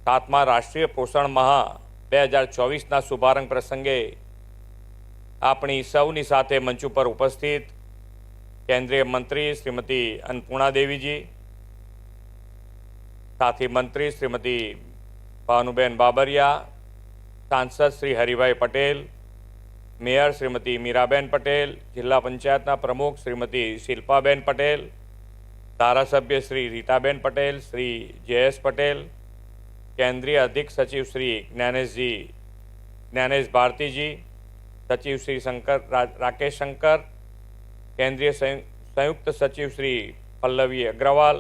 7મા રાષ્ટ્રીય પોષણ માહ 2024ના શુભારંભ પ્રસંગે આપણી સૌની સાથે મંચ ઉપર ઉપસ્થિત કેન્દ્રીય મંત્રી શ્રીમતી અન્નપૂર્ણા દેવીજી, સાથી મંત્રી શ્રીમતી ભાનુબેન બાબરિયા, સાંસદ શ્રી હરિભાઈ પટેલ, મેયર શ્રીમતી મીરાબેન પટેલ, જિલ્લા પંચાયતના પ્રમુખ શ્રીમતી શિલ્પાબેન પટેલ, ધારાસભ્ય શ્રી રીટાબેન પટેલ, શ્રી જયેશ પટેલ, કેન્દ્રીય અધિક સચિવ શ્રી જ્ઞાનેશ ભારતીજી, સચિવ શ્રી રાકેશ શંકર, કેન્દ્રીય સંયુક્ત સચિવ શ્રી પલ્લવી અગ્રવાલ,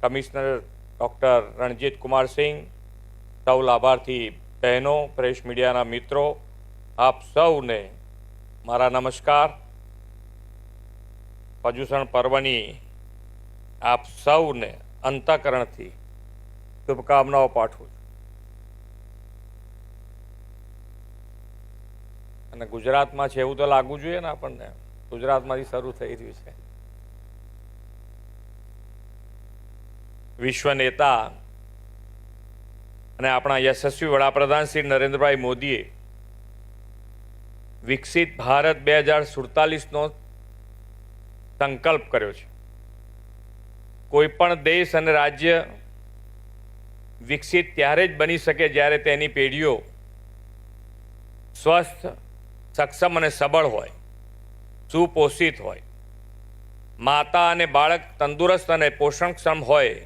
કમિશનર ડૉક્ટર રણજીત કુમાર સિંહ, સૌ લાભાર્થી બહેનો, પ્રેસ મીડિયાના મિત્રો, આપ સૌને મારા નમસ્કાર। પ્રદૂષણ પર્વની આપ સૌને અંતઃકરણથી શુભકામનાઓ પાઠવું છું। અને ગુજરાતમાં છે એવું તો લાગવું જોઈએ ને આપણને, ગુજરાતમાંથી શરૂ થઈ રહ્યું છે। વિશ્વ નેતા અને આપણા યશસ્વી વડાપ્રધાન શ્રી નરેન્દ્રભાઈ મોદીએ વિકસિત ભારત 2047નો સંકલ્પ કર્યો છે। કોઈ પણ દેશ અને રાજ્ય વિકસિત ત્યારે જ બની શકે જ્યારે તેની પેઢીઓ સ્વસ્થ, સક્ષમ અને સબળ હોય, સુપોષિત હોય, માતા અને બાળક તંદુરસ્ત અને પોષણક્ષમ હોય।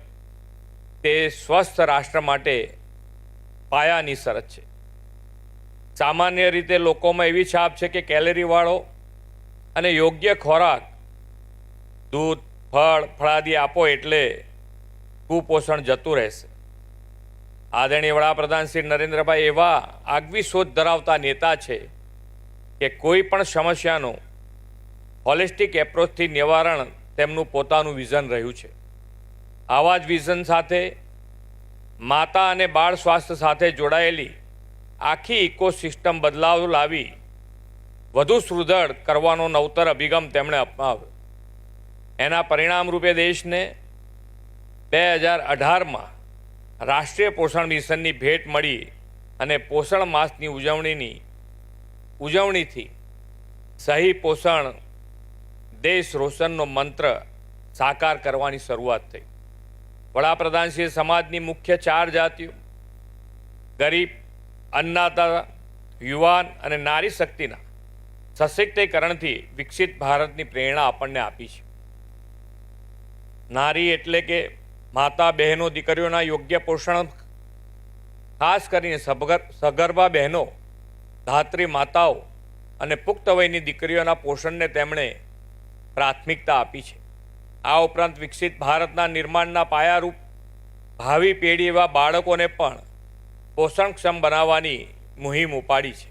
તે સ્વસ્થ રાષ્ટ્ર માટે પાયાની શરત છે। સામાન્ય રીતે લોકોમાં એવી છાપ છે કે કેલરીવાળો અને યોગ્ય ખોરાક, દૂધ, ફળ, ફળાદી આપો એટલે કુપોષણ જતું રહેશે। આદરણીય વડાપ્રધાન શ્રી નરેન્દ્રભાઈ એવા આગવી સોચ ધરાવતા નેતા છે કે કોઈ પણ સમસ્યાનું હોલિસ્ટિક એપ્રોચથી નિવારણ તેમનું પોતાનું વિઝન રહ્યું છે। આવા જ વિઝન સાથે માતા અને બાળ સ્વાસ્થ્ય સાથે જોડાયેલી આખી ઇકોસિસ્ટમ બદલાવ લાવી વધુ સુદૃઢ કરવાનો નવતર અભિગમ તેમણે અપનાવ્યો। એના પરિણામ રૂપે દેશને 2018માં રાષ્ટ્રીય પોષણ મિશનની ભેટ મળી અને પોષણ માસની ઉજવણીથી સહી પોષણ દેશ રોશનનો મંત્ર સાકાર કરવાની શરૂઆત થઈ। વડાપ્રધાનશ્રીએ સમાજની મુખ્ય 4 જાતિઓ ગરીબ, અન્નદાતા, યુવાન અને નારી શક્તિના સશક્તિકરણથી વિકસિત ભારતની પ્રેરણા આપણને આપી છે। નારી એટલે કે માતા, બહેનો, દીકરીઓના યોગ્ય પોષણ, ખાસ કરીને સગર્ભા બહેનો, ધાત્રી માતાઓ અને પુખ્ત વયની દીકરીઓના પોષણને તેમણે પ્રાથમિકતા આપી છે। આ ઉપરાંત વિકસિત ભારતના નિર્માણના પાયારૂપ ભાવિ પેઢી એવા બાળકોને પણ પોષણક્ષમ બનાવવાની મુહિમ ઉપાડી છે।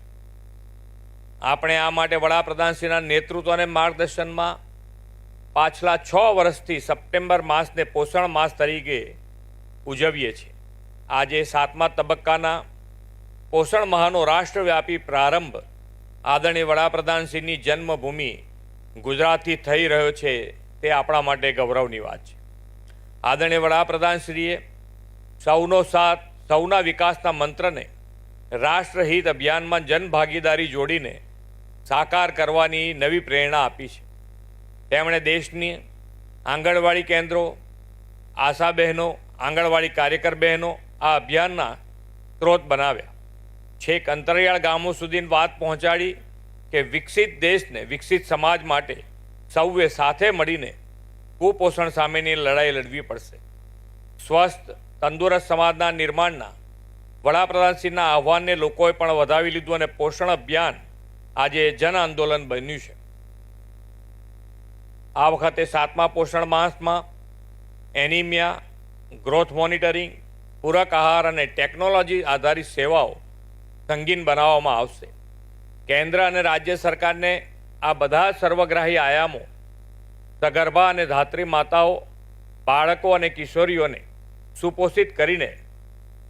આપણે આ માટે વડાપ્રધાનશ્રીના નેતૃત્વ અને માર્ગદર્શનમાં પાછલા 6 વર્ષથી સપ્ટેમ્બર માસને પોષણ માસ તરીકે ઉજવીએ છીએ। આજે 7મા તબક્કાના પોષણ માહનો રાષ્ટ્રવ્યાપી પ્રારંભ આદરણીય વડાપ્રધાનશ્રીની જન્મભૂમિ ગુજરાતથી થઈ રહ્યો છે, તે આપણા માટે ગૌરવની વાત છે। આદરણીય વડાપ્રધાનશ્રીએ સૌનો સાથ, સૌના વિકાસના મંત્રને રાષ્ટ્રહિત અભિયાનમાં જનભાગીદારી જોડીને સાકાર કરવાની નવી પ્રેરણા આપી છે। તેમણે દેશની આંગણવાડી કેન્દ્રો, આશા બહેનો, આંગણવાડી કાર્યકર બહેનો આ અભિયાનના સ્ત્રોત બનાવ્યા। છેક અંતરિયાળ ગામો સુધી વાત પહોંચાડી કે વિકસિત દેશને, વિકસિત સમાજ માટે સૌએ સાથે મળીને કુપોષણ સામેની લડાઈ લડવી પડશે। સ્વસ્થ, તંદુરસ્ત સમાજના નિર્માણના વડાપ્રધાનશ્રીના આહ્વાનને લોકોએ પણ વધાવી લીધું અને પોષણ અભિયાન આજે જન આંદોલન બન્યું છે। આ વખતે 7મા પોષણ માસમાં એનિમિયા, ગ્રોથ મોનિટરિંગ, પૂરક આહાર અને ટેકનોલોજી આધારિત સેવાઓ સંગીન બનાવવામાં આવશે। કેન્દ્ર અને રાજ્ય સરકારને આ બધા સર્વગ્રાહી આયામો સગર્ભા અને ધાત્રી માતાઓ, બાળકો અને કિશોરીઓને સુપોષિત કરીને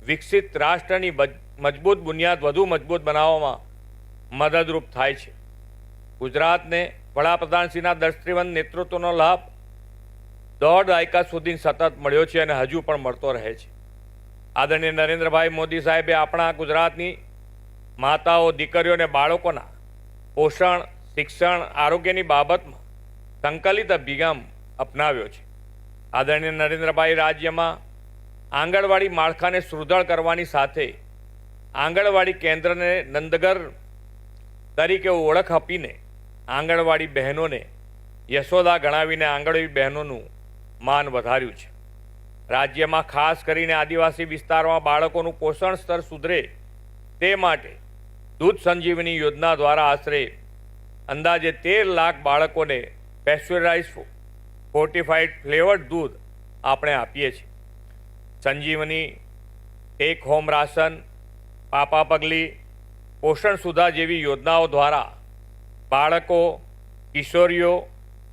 વિકસિત રાષ્ટ્રની મજબૂત બુનિયાદ વધુ મજબૂત બનાવવામાં મદદરૂપ થાય છે। ગુજરાતને વડાપ્રધાનશ્રીના દૃષ્ટિવંત નેતૃત્વનો લાભ 1.5 દાયકા સુધી સતત મળ્યો છે અને હજુ પણ મળતો રહે છે। આદરણીય નરેન્દ્રભાઈ મોદી સાહેબે આપણા ગુજરાતની માતાઓ, દીકરીઓ અને બાળકોના પોષણ, શિક્ષણ, આરોગ્યની બાબતમાં સંકલિત અભિગમ અપનાવ્યો છે. આદરણીય નરેન્દ્રભાઈ રાજ્યમાં આંગણવાડી માળખાને સુદૃઢ કરવાની સાથે આંગણવાડી કેન્દ્રને નંદઘર તરીકે ઓળખ આપીને આંગણવાડી બહેનોને યશોદા ગણાવીને આંગણવાડી બહેનોનું માન વધાર્યું છે. રાજ્યમાં ખાસ કરીને આદિવાસી વિસ્તારમાં બાળકોનું પોષણ સ્તર સુધરે તે માટે દૂધ સંજીવની યોજના દ્વારા આશરે અંદાજે 13 લાખ બાળકોને પેસ્ચ્યુરાઇઝ ફોર્ટિફાઈડ ફ્લેવર્ડ દૂધ આપણે આપીએ છીએ. સંજીવની, ટેક હોમ રાશન, પાપા પગલી, પોષણ સુધા જેવી યોજનાઓ દ્વારા બાળકો, કિશોરીઓ,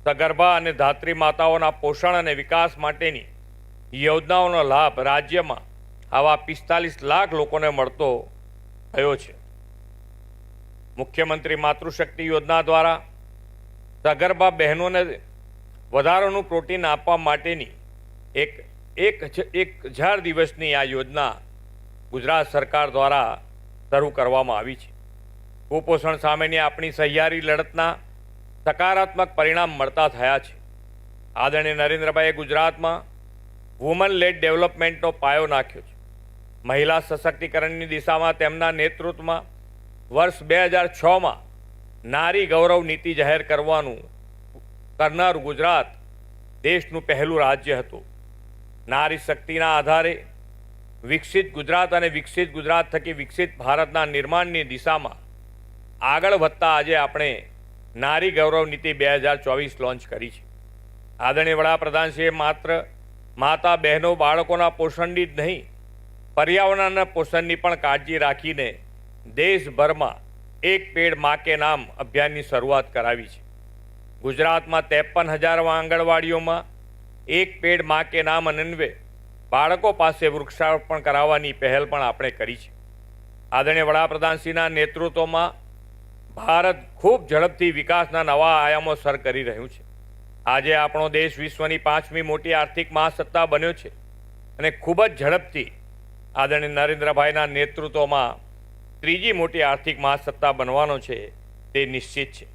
સગર્ભા અને ધાત્રી માતાઓના પોષણ અને વિકાસ માટેની યોજનાઓનો લાભ રાજ્યમાં આવા 45 લાખ લોકોને મળતો થયો છે. મુખ્યમંત્રી માતૃશક્તિ યોજના દ્વારા સગર્ભા બહેનોને વધારાનું પ્રોટીન આપવા માટેની એક 1000 દિવસની આ યોજના ગુજરાત સરકાર દ્વારા શરૂ કરવામાં આવી છે. કુપોષણ સામેની આપણી સહિયારી લડતના સકારાત્મક પરિણામ મળતા થયા છે. આદરણીય નરેન્દ્રભાઈએ ગુજરાતમાં વુમન લેડ ડેવલપમેન્ટનો પાયો નાખ્યો છે. મહિલા સશક્તિકરણની દિશામાં તેમના નેતૃત્વમાં વર્ષ 2006માં નારી ગૌરવ નીતિ જાહેર કરનારું ગુજરાત દેશનું પહેલું રાજ્ય હતું. નારી શક્તિના આધારે વિકસિત ગુજરાત અને વિકસિત ગુજરાત થકી વિકસિત ભારતના નિર્માણની દિશામાં આગળ વધતા આજે આપણે નારી ગૌરવ નીતિ 2024 લોન્ચ કરી છે. આદરણીય વડાપ્રધાનશ્રીએ માત્ર માતા, બહેનો, બાળકોના પોષણની જ નહીં, પર્યાવરણના પોષણની પણ કાળજી રાખીને દેશભરમાં એક પેડ માં કે નામ અભિયાનની શરૂઆત કરાવી છે. ગુજરાતમાં 53,000 આંગણવાડીઓમાં એક પેડ માં કે નામ અન્વયે બાળકો પાસે વૃક્ષારોપણ કરાવવાની પહેલ પણ આપણે કરી છે. આદરણીય વડાપ્રધાનશ્રીના નેતૃત્વમાં ભારત ખૂબ ઝડપથી વિકાસના નવા આયામો સર કરી રહ્યું છે. આજે આપણો દેશ વિશ્વની 5મી મોટી આર્થિક મહાસત્તા બન્યો છે અને ખૂબ જ ઝડપથી આદરણીય નરેન્દ્રભાઈના નેતૃત્વમાં 3જી મોટી આર્થિક મહાસત્તા બનવાનો છે તે નિશ્ચિત છે.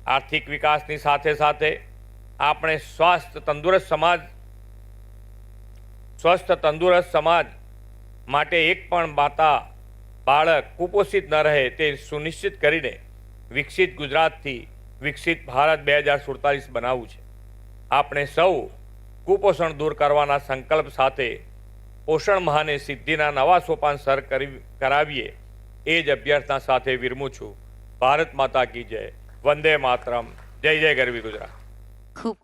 આર્થિક વિકાસની સાથે સાથે આપણે સ્વસ્થ તંદુરસ્ત સમાજ માટે એક પણ માતા, બાળક કુપોષિત ન રહે તે સુનિશ્ચિત કરીને વિકસિત ગુજરાતથી વિકસિત ભારત 2047 બનાવવું છે. આપણે સૌ કુપોષણ દૂર કરવાના સંકલ્પ સાથે પોષણ માહને સિદ્ધિના નવા સોપાન સર કરાવીએ એ જ અભ્યર્થના સાથે વિરમું છું. ભારત માતા કી જય. વંદે માતરમ. જય જય ગરવી ગુજરાત. ખૂબ